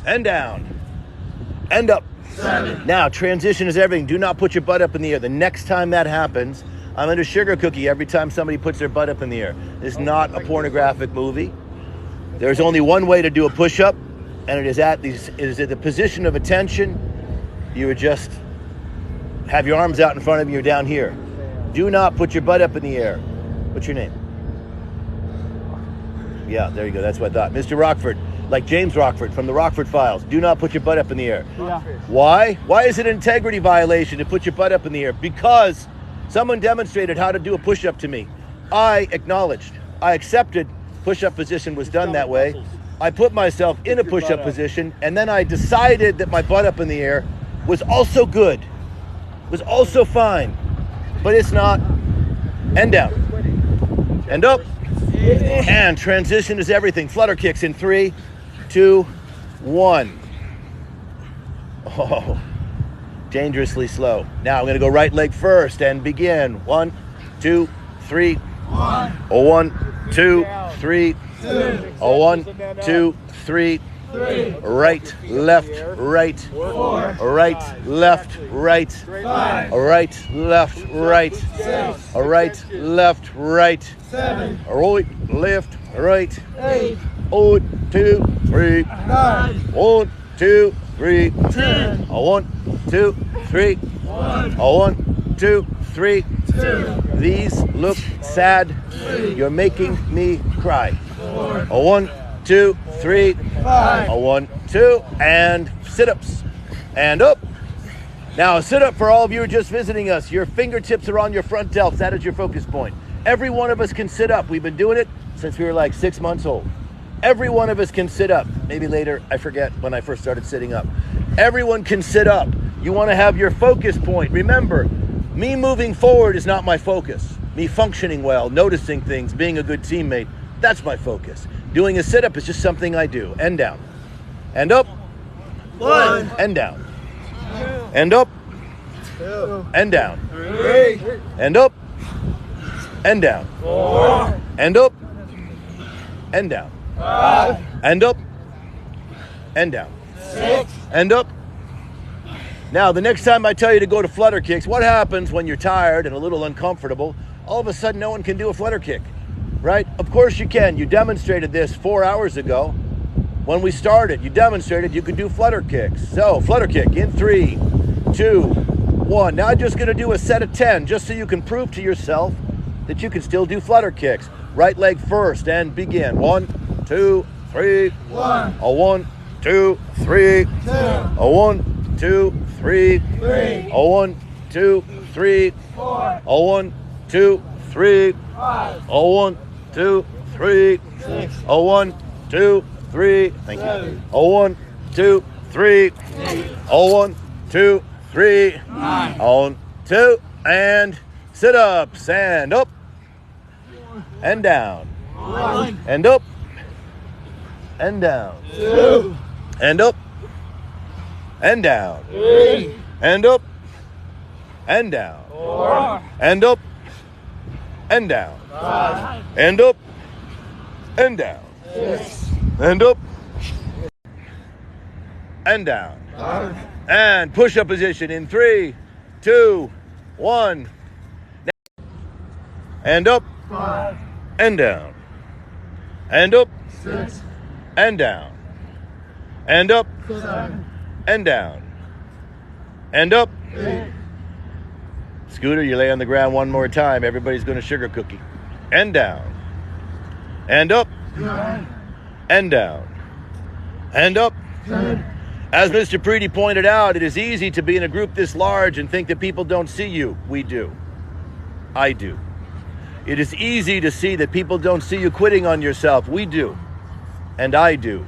and down, and up. 7. Now, transition is everything. Do not put your butt up in the air. The next time that happens, I'm going to sugar cookie every time somebody puts their butt up in the air. It's not a pornographic movie. There's only one way to do a push-up, and it is at the position of attention. You would just have your arms out in front of you. You're down here. Do not put your butt up in the air. What's your name? Yeah, there you go. That's what I thought. Mr. Rockford, like James Rockford from the Rockford Files. Do not put your butt up in the air. Yeah. Why? Why is it an integrity violation to put your butt up in the air? Because someone demonstrated how to do a push-up to me. I acknowledged. I accepted push-up position was done that way. I put myself in a push-up position, and then I decided that my butt up in the air was also good, was also fine, but it's not. And down, and up, and transition is everything. Flutter kicks in 3, 2, 1. Oh, dangerously slow. Now I'm going to go right leg first and begin. 1, 2, 3. 1, 2, 3. 1, 2, 3. Right, left, right. 4. Right, left, right. 5. Right, left, right. 6. Right, left, right. 7. Right, left, right. 8. 1, 2, 3. 9. 1, 2, 3. 10. 1, 2, 3. 1. 1, 2, 3. 2. These look sad. 3. You're making me cry. 4. 1, 2, 3. 5. 1, 2, and sit-ups. And up. Now, a sit-up for all of you who are just visiting us. Your fingertips are on your front delts. That is your focus point. Every one of us can sit up. We've been doing it since we were like 6 months old. Every one of us can sit up. Maybe later, I forget when I first started sitting up. Everyone can sit up. You want to have your focus point. Remember, me moving forward is not my focus. Me functioning well, noticing things, being a good teammate, that's my focus. Doing a sit-up is just something I do. And down. And up. 1. And down. And up. 2. And down. 3. And up. And down. 4. And up. And down. 5. And up. And down. 6. And up. Now, the next time I tell you to go to flutter kicks, what happens when you're tired and a little uncomfortable? All of a sudden, no one can do a flutter kick, right? Of course you can. You demonstrated this 4 hours ago when we started. You demonstrated you could do flutter kicks. So, flutter kick in 3, 2, 1. Now I'm just going to do a set of 10 just so you can prove to yourself that you can still do flutter kicks. Right leg first and begin. 1, 2, 3. 1. 1, 2, 3. 2. 1, 2, 3. 3. 1, 2, 3. 4. 1, 2, 3. 5. 1, 2, 3. 6. 1, 2, 3. Thank you. 7. 1, 2, 3. 8. 1, 2, 3. 9. 1, 2, and sit ups and up and down 1. and up and down 2. and up and down 3. and up and down 4. and up and down 5. and up and down 6. and up and down 7. and push up position in 3, 2, 1 and up 5. and down and up 6. and down and up 7. and down and up. 8. Scooter, you lay on the ground one more time. Everybody's going to sugar cookie. And down and up 9. and down and up. 10. As Mr. Preety pointed out, it is easy to be in a group this large and think that people don't see you. We do. I do. It is easy to see that people don't see you quitting on yourself. We do. And I do.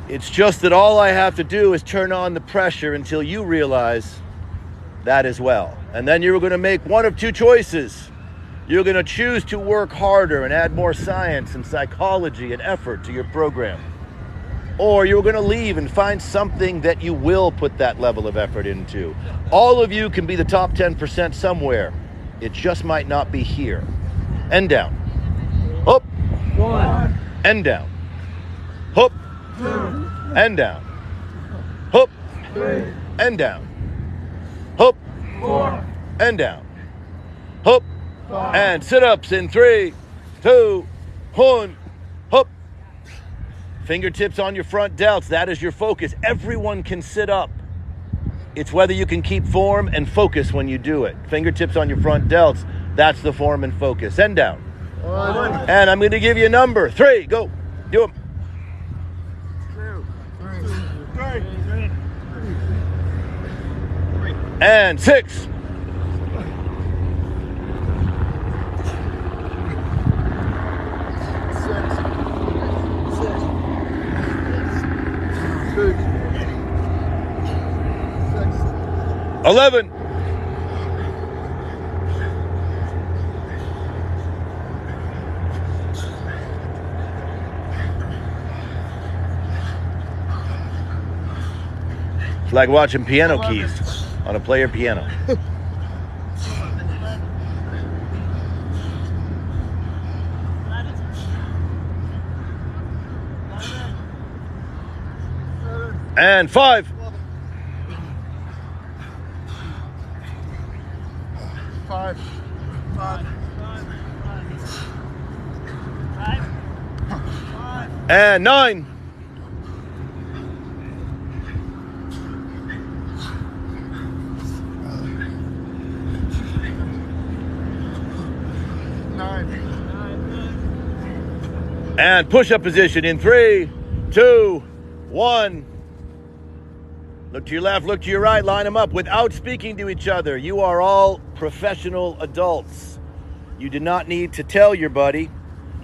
It's just that all I have to do is turn on the pressure until you realize that as well. And then you're going to make one of two choices. You're going to choose to work harder and add more science and psychology and effort to your program. Or you're going to leave and find something that you will put that level of effort into. All of you can be the top 10% somewhere. It just might not be here. And down. Up. 1. And down. Up. and down. Hoop, and down. Hoop, and down. Hoop, and sit-ups in 3, 2, 1. Hoop. Fingertips on your front delts. That is your focus. Everyone can sit up. It's whether you can keep form and focus when you do it. Fingertips on your front delts. That's the form and focus. And down. 1. And I'm going to give you a number. 3. Go. Do them. 2. 3. And 6. 11. 'It's like watching piano keys on a player piano. And 5. 5. And 9. 9. And push-up position in 3, 2, 1. Look to your left, look to your right, line them up without speaking to each other. You are all professional adults. You do not need to tell your buddy.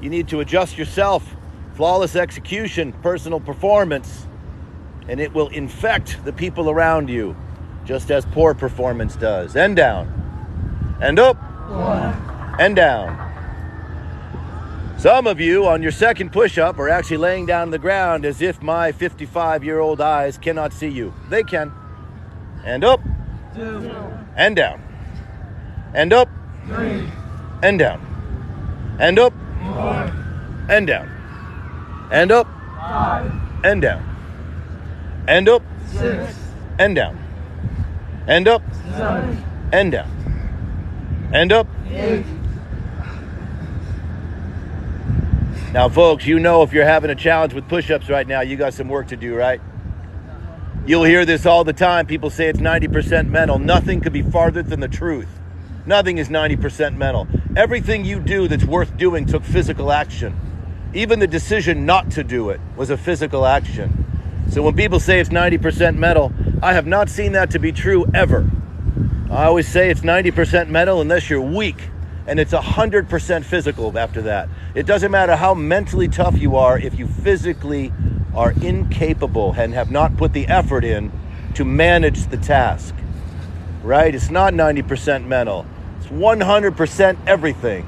You need to adjust yourself. Flawless execution, personal performance, and it will infect the people around you, just as poor performance does. And down, and up, 1. and down. Some of you on your second push-up are actually laying down on the ground as if my 55-year-old eyes cannot see you. They can. And up, 2. and down, and up, 3. and down, and up, 4. and down, and up, 5. and down, and up, 6. and down, and up, 7. and down, and up. 8. Now, folks, you know if you're having a challenge with push-ups right now, you got some work to do, right? You'll hear this all the time. People say it's 90% mental. Nothing could be farther than the truth. Nothing is 90% mental. Everything you do that's worth doing took physical action. Even the decision not to do it was a physical action. So when people say it's 90% mental, I have not seen that to be true ever. I always say it's 90% mental unless you're weak, and it's 100% physical after that. It doesn't matter how mentally tough you are if you physically are incapable and have not put the effort in to manage the task, right? It's not 90% mental. It's 100% everything.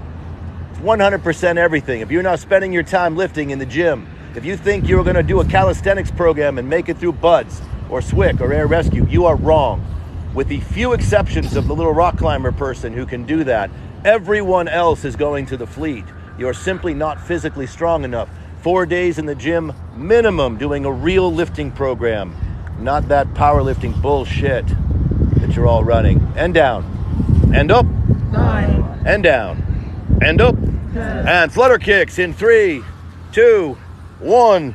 It's 100% everything. If you're not spending your time lifting in the gym, if you think you're going to do a calisthenics program and make it through BUDS or SWIC or air rescue, you are wrong. With the few exceptions of the little rock climber person who can do that, everyone else is going to the fleet. You're simply not physically strong enough. 4 days in the gym, minimum, doing a real lifting program. Not that powerlifting bullshit that you're all running. And down, and up, 9. and down, and up, 10. and flutter kicks in 3, 2, 1.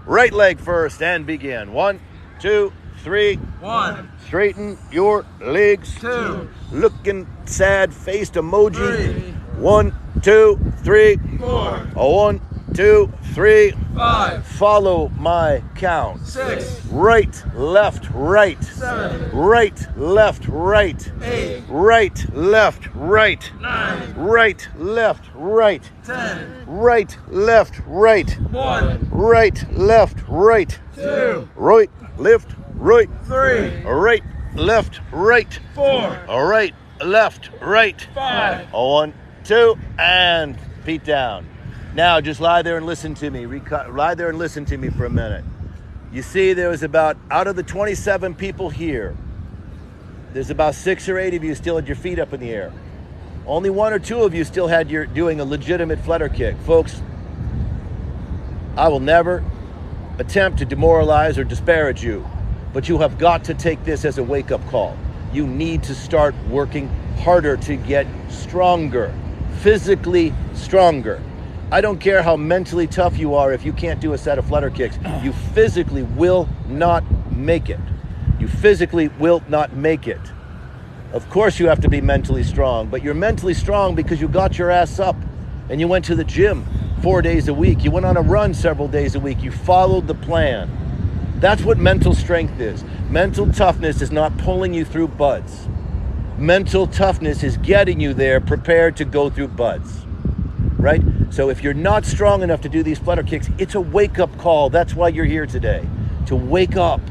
Right leg first and begin. 1, 2, 3. 1. Straighten your legs. 2. Looking sad-faced emoji. 3. 1, 2, 3. 4. 1, 2, 3. 5. Follow my count. 6. Right, left, right. 7. Right, left, right. 8. Right, left, right. 9. Right, left, right. 10. Right, left, right. 1. Right, left, right. 2. Right, left, right. 3. Right, left, right. 4. All right, left, right. 5. 1, 2, and feet down. Now just lie there and listen to me. Lie there and listen to me for a minute. You see, there was about, out of the 27 people here, there's about 6 or 8 of you still had your feet up in the air. Only 1 or 2 of you still had your doing a legitimate flutter kick. Folks, I will never, attempt to demoralize or disparage you, but you have got to take this as a wake-up call. You need to start working harder to get stronger, physically stronger. I don't care how mentally tough you are if you can't do a set of flutter kicks. You physically will not make it. You physically will not make it. Of course you have to be mentally strong, but you're mentally strong because you got your ass up and you went to the gym 4 days a week. You went on a run several days a week. You followed the plan. That's what mental strength is. Mental toughness is not pulling you through buds. Mental toughness is getting you there prepared to go through buds, right? So if you're not strong enough to do these flutter kicks, it's a wake-up call. That's why you're here today, to wake up,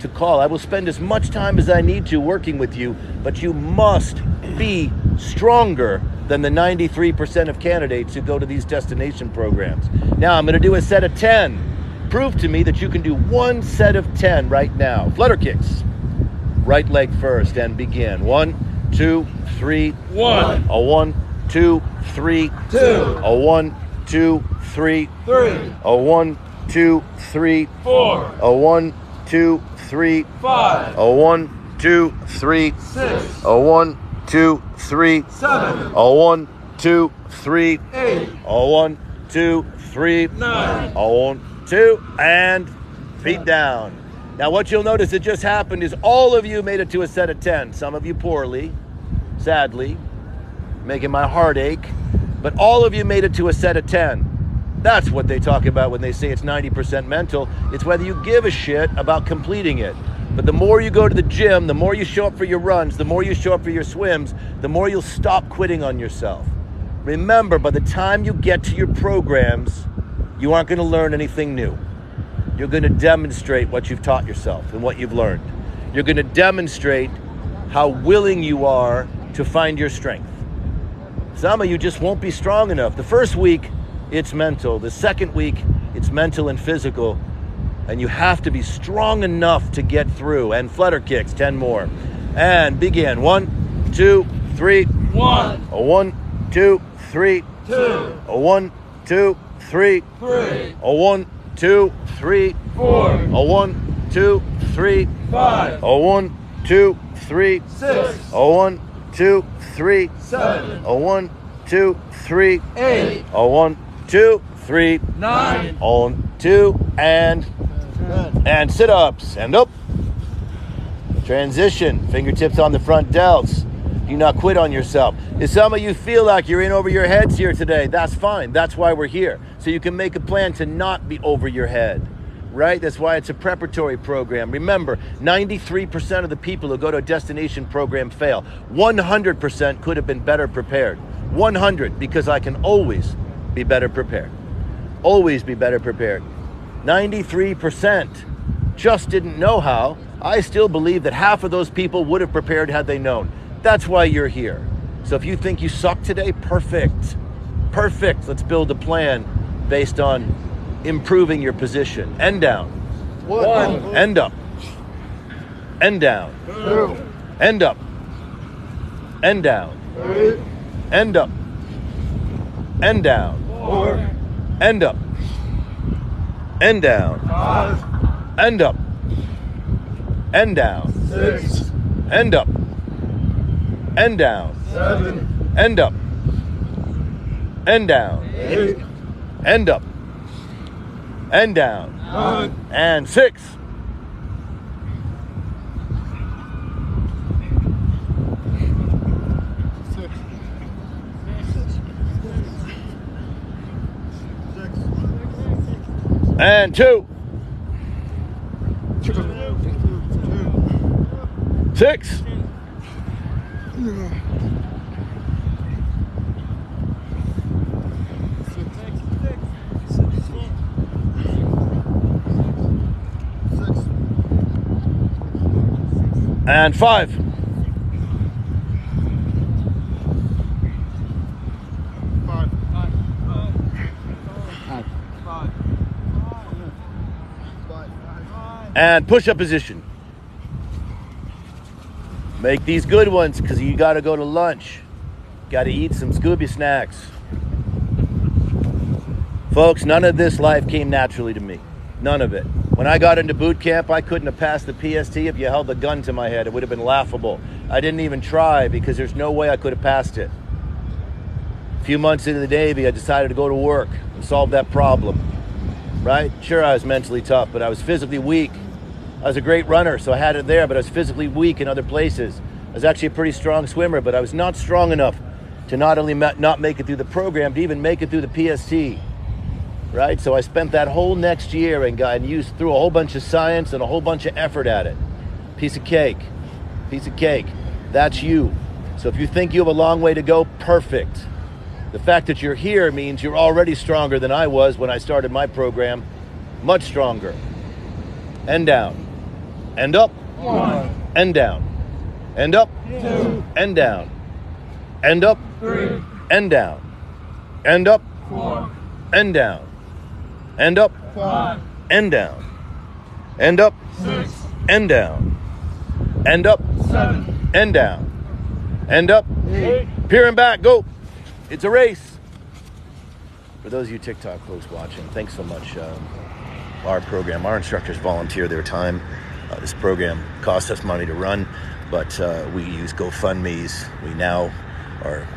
to call. I will spend as much time as I need to working with you, but you must be stronger than the 93% of candidates who go to these destination programs. Now I'm going to do a set of 10. Prove to me that you can do one set of 10 right now. Flutter kicks. Right leg first and begin. 1, 2, 3. 1. A 1, 2, 3. 2. A 1, 2, 3. 3. A 1, 2, 3. 4. A 1, 2, 3. 5. A 1, 2, 3. 6. A 1, 2, 3. 7. A 1, 2, 3. 8. A 1, 2, 3. 9. A 1, 2, and feet down. Now what you'll notice that just happened is all of you made it to a set of 10. Some of you poorly, sadly, making my heart ache, but all of you made it to a set of 10. That's what they talk about when they say it's 90% mental. It's whether you give a shit about completing it. But the more you go to the gym, the more you show up for your runs, the more you show up for your swims, the more you'll stop quitting on yourself. Remember, by the time you get to your programs, you aren't going to learn anything new. You're going to demonstrate what you've taught yourself and what you've learned. You're going to demonstrate how willing you are to find your strength. Some of you just won't be strong enough. The first week, it's mental. The second week, it's mental and physical. And you have to be strong enough to get through. And flutter kicks, 10 more. And begin. 1, 2, 3. 1. A 1, 2, 3. 2. A 1, 2, 3. 3. A 1, 2, 3. 4. A 1, 2, 3. 5. A 1, 2, 3. 6. A 1, 2, 3. 7. A 1, 2, 3. 8. A 1, 2, 3. 9. On 2 and sit-ups and up. Transition, fingertips on the front delts. Do not quit on yourself. If some of you feel like you're in over your heads here today, that's fine. That's why we're here. So you can make a plan to not be over your head, right? That's why it's a preparatory program. Remember, 93% of the people who go to a destination program fail. 100% could have been better prepared. 100, because I can always be better prepared. Always be better prepared. 93% just didn't know how. I still believe that half of those people would have prepared had they known. That's why you're here. So if you think you suck today, perfect. Perfect. Let's build a plan based on improving your position. End down. 1. End up. End down. 2. End up. End down. 3. End up. End down. 4. End up. End down. 5. End up. End down. 6. End up. End down. 7. End up. End down. 8. End up. End down. 9. And 6. And 2. 6. And 5. 5. And push-up position. Make these good ones because you got to go to lunch. Got to eat some Scooby snacks. Folks, none of this life came naturally to me. None of it. When I got into boot camp, I couldn't have passed the PST if you held a gun to my head. It would have been laughable. I didn't even try because there's no way I could have passed it. A few months into the Navy, I decided to go to work and solve that problem, right? Sure, I was mentally tough, but I was physically weak. I was a great runner, so I had it there, but I was physically weak in other places. I was actually a pretty strong swimmer, but I was not strong enough to not only not make it through the program, to even make it through the PST. Right? So I spent that whole next year and used through a whole bunch of science and a whole bunch of effort at it. Piece of cake. Piece of cake. That's you. So if you think you have a long way to go, perfect. The fact that you're here means you're already stronger than I was when I started my program. Much stronger. And down. And up. 1. And down. And up. 2. And down. And up. 3. And down. And up. 4. And down. And up. 5. And down. And up. 6. And down. And up. 7. And down. And up. 8. Peer and back. Go. It's a race. For those of you TikTok folks watching, thanks so much. Our program, our instructors volunteer their time. This program costs us money to run, but we use GoFundMe's. We now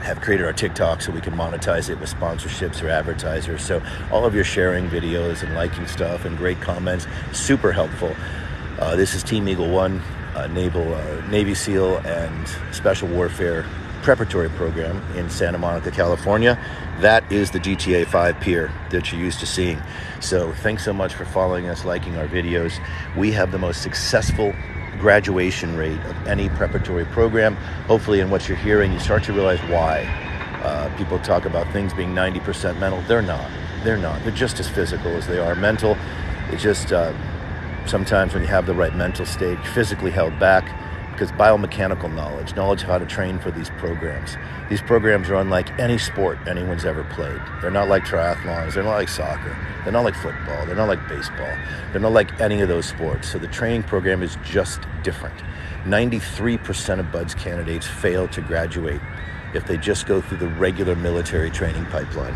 have created our TikTok so we can monetize it with sponsorships or advertisers. So all of your sharing videos and liking stuff and great comments, super helpful. This is Team Eagle One, Navy SEAL and Special Warfare preparatory program in Santa Monica, California. That is the GTA 5 pier that you're used to seeing. So thanks so much for following us, liking our videos. We have the most successful graduation rate of any preparatory program. Hopefully in what you're hearing, you start to realize why. People talk about things being 90% mental. They're not. They're not. They're just as physical as they are mental. It's just sometimes when you have the right mental state, you're physically held back because biomechanical knowledge of how to train for these programs. These programs are unlike any sport anyone's ever played. They're not like triathlons. They're not like soccer. They're not like football. They're not like baseball. They're not like any of those sports. So the training program is just different. 93% of BUD/S candidates fail to graduate if they just go through the regular military training pipeline.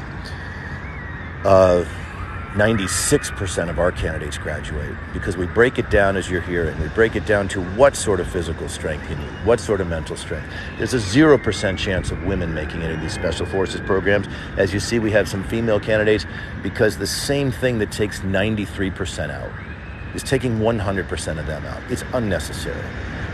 96% of our candidates graduate because we break it down as you're hearing. We break it down to what sort of physical strength you need, what sort of mental strength. There's a 0% chance of women making it in these special forces programs. As you see, we have some female candidates because the same thing that takes 93% out is taking 100% of them out. It's unnecessary.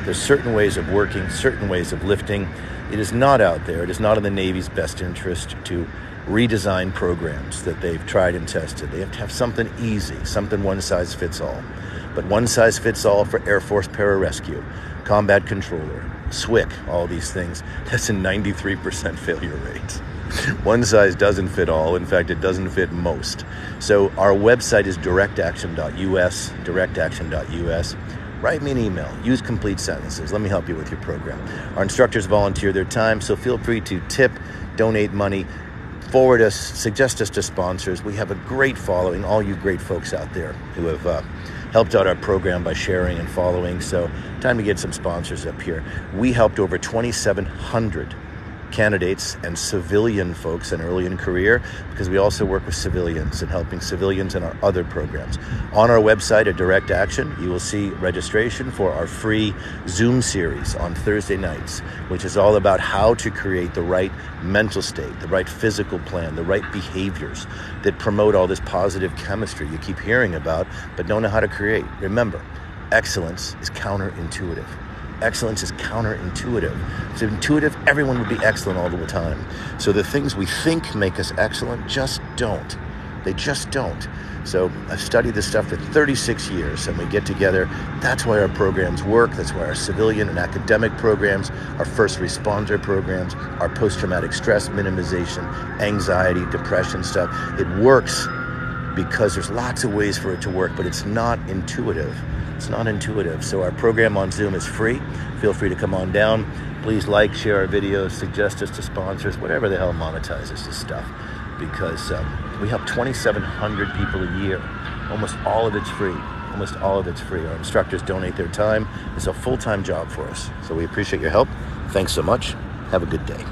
There's certain ways of working, certain ways of lifting. It is not out there. It is not in the Navy's best interest to redesign programs that they've tried and tested. They have to have something easy, something one size fits all. But one size fits all for Air Force Pararescue, Combat Controller, SWIC, all these things, that's a 93% failure rate. One size doesn't fit all. In fact, it doesn't fit most. So our website is directaction.us. Write me an email. Use complete sentences. Let me help you with your program. Our instructors volunteer their time, so feel free to tip, donate money, forward us, suggest us to sponsors. We have a great following, all you great folks out there who have helped out our program by sharing and following. So time to get some sponsors up here. We helped over 2,700 candidates and civilian folks in early in career because we also work with civilians and helping civilians in our other programs. On our website at Direct Action, you will see registration for our free Zoom series on Thursday nights, which is all about how to create the right mental state, the right physical plan, the right behaviors that promote all this positive chemistry you keep hearing about but don't know how to create. Remember, excellence is counterintuitive. Excellence is counterintuitive. If it's intuitive, everyone would be excellent all the time. So the things we think make us excellent just don't. They just don't. So I've studied this stuff for 36 years, and we get together. That's why our programs work. That's why our civilian and academic programs, our first responder programs, our post-traumatic stress minimization, anxiety, depression stuff, it works because there's lots of ways for it to work, but it's not intuitive. It's not intuitive. So our program on Zoom is free. Feel free to come on down. Please like, share our videos, suggest us to sponsors, whatever the hell monetizes this stuff. Because we help 2,700 people a year. Almost all of it's free. Almost all of it's free. Our instructors donate their time. It's a full-time job for us. So we appreciate your help. Thanks so much. Have a good day.